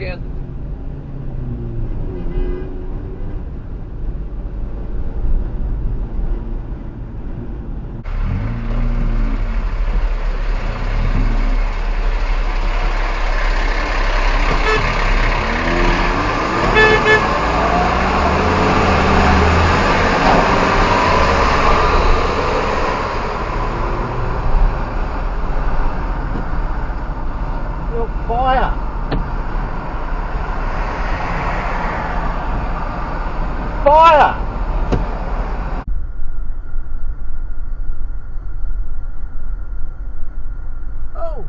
again. Fire! Fire! Oh!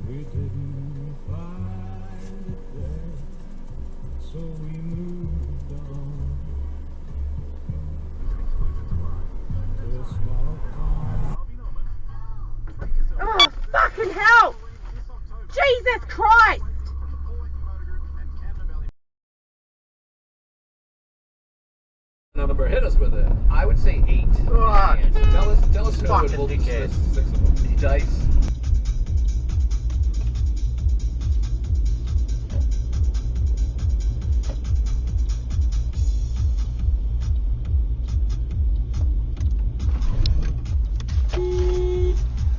We didn't find it there, so we moved on to a small town. Oh, fucking hell! Jesus Christ! Number, hit us with it. I would say 8. Tell us who, and Fucking we'll dickhead. dismiss 6 of them. Dice.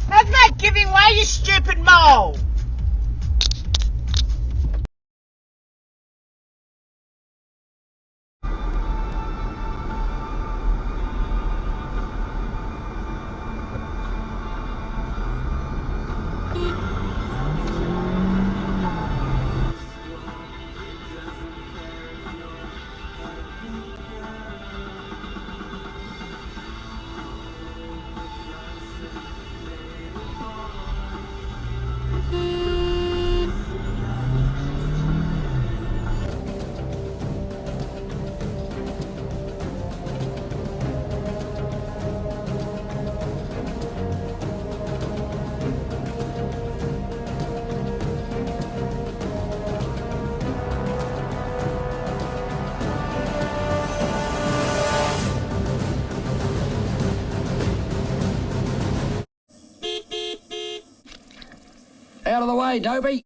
That's not giving way, you stupid mole! Out of the way, Dopey.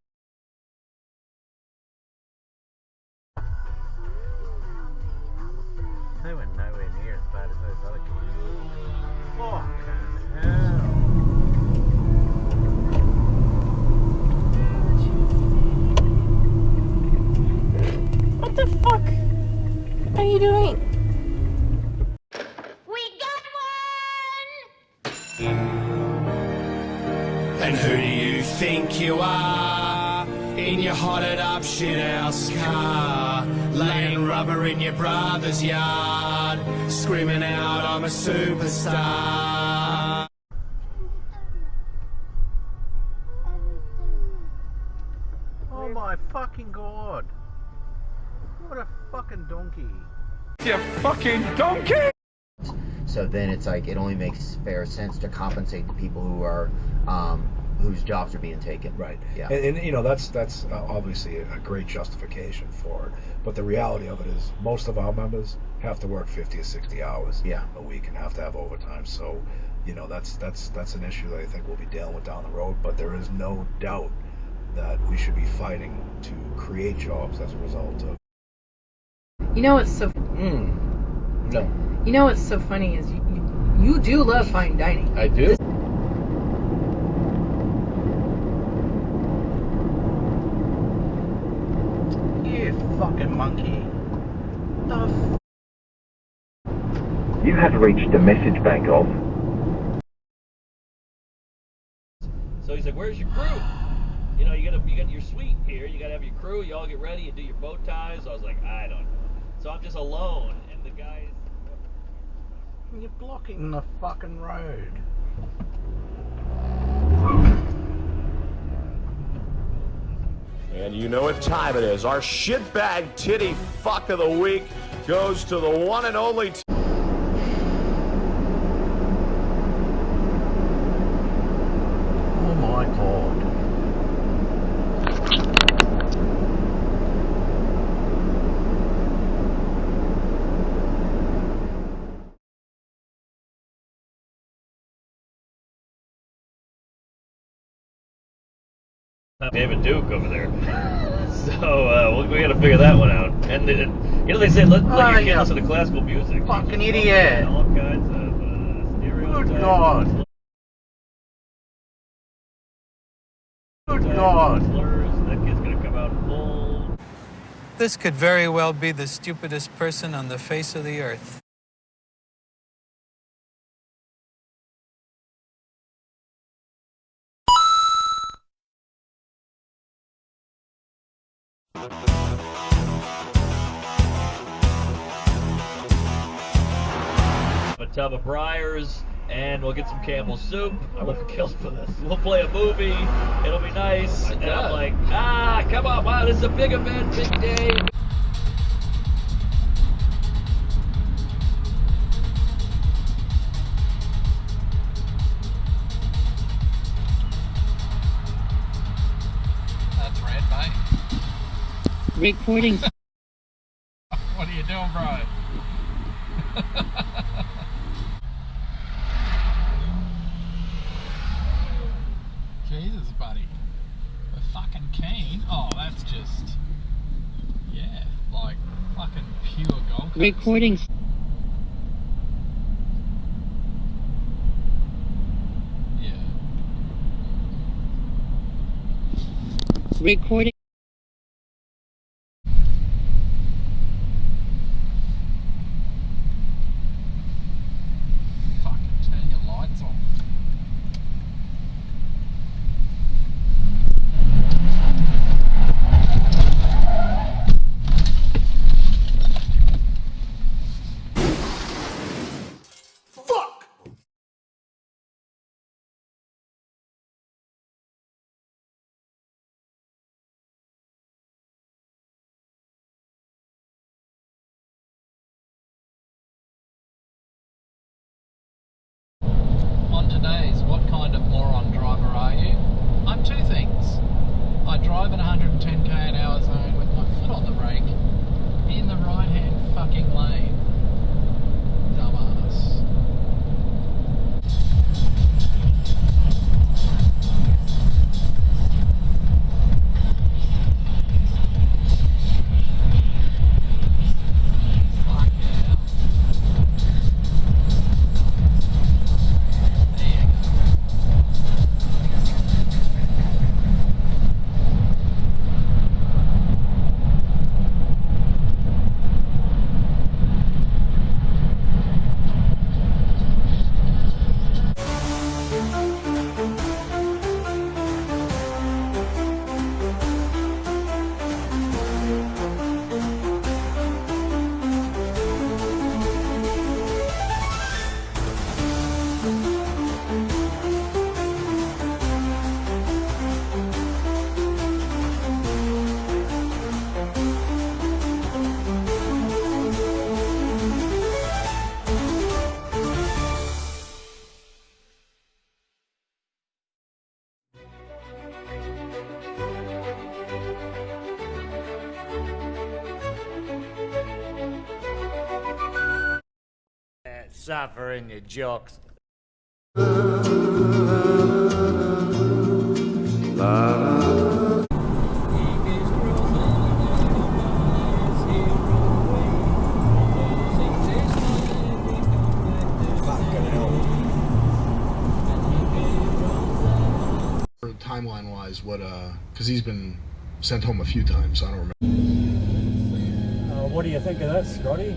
They were nowhere near as bad as those other kids. Fucking hell. What the fuck are you doing? We got one! And who do you think you are? In your hotted up shithouse car, laying rubber in your brother's yard, screaming out, I'm a superstar. Oh my fucking god. What a fucking donkey. You fucking donkey! So then it's like it only makes fair sense to compensate the people who are whose jobs are being taken. Right. Yeah. And you know that's obviously a great justification for it. But the reality of it is most of our members have to work 50 or 60 hours a week and have to have overtime. So you know that's an issue that I think we'll be dealing with down the road. But there is no doubt that we should be fighting to create jobs as a result of. You know what's so No. You know what's so funny is you do love fine dining. I do. You fucking monkey. The You have reached a message bank of. So he's like, where's your crew? you know, you got your suite here. You gotta have your crew. You all get ready. You do your bow ties. I was like, I don't know. So I'm just alone, and the guys. You're blocking the fucking road. And you know what time it is. Our shitbag titty fuck of the week goes to the one and only. Oh my god. David Duke over there. So we got to figure that one out. And you know they say let your kid listen to classical music. Fucking idiot. All kinds of stereotypes. Good God. Good God. Slurs. That kid's gonna come out full. This could very well be the stupidest person on the face of the earth. A tub of Briars, and we'll get some Campbell's soup. I will kill for this. We'll play a movie. It'll be nice. And I'm like, come on, wow, this is a big event, big day. That's red, mate. Recording. What are you doing, bro? Jesus, buddy. We're fucking keen. Oh, that's just... Yeah, like fucking pure Gold Coast. Recording. Yeah. Recording. Fucking turn your lights on. On today's What Kind of Moron Driver Are You? I'm two things. I drive at 110k an hour zone with my foot on the brake in the right hand fucking lane. Dumbass. Fuck yeah. There you go. Suffering your jocks. Timeline wise, what because he's been sent home a few times, so I don't remember. What do you think of that, Scotty?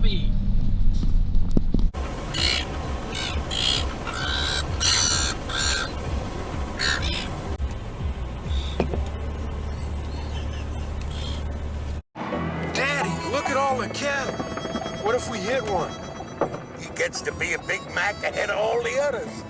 puppy. Daddy, look at all the cattle. What if we hit one? He gets to be a Big Mac ahead of all the others.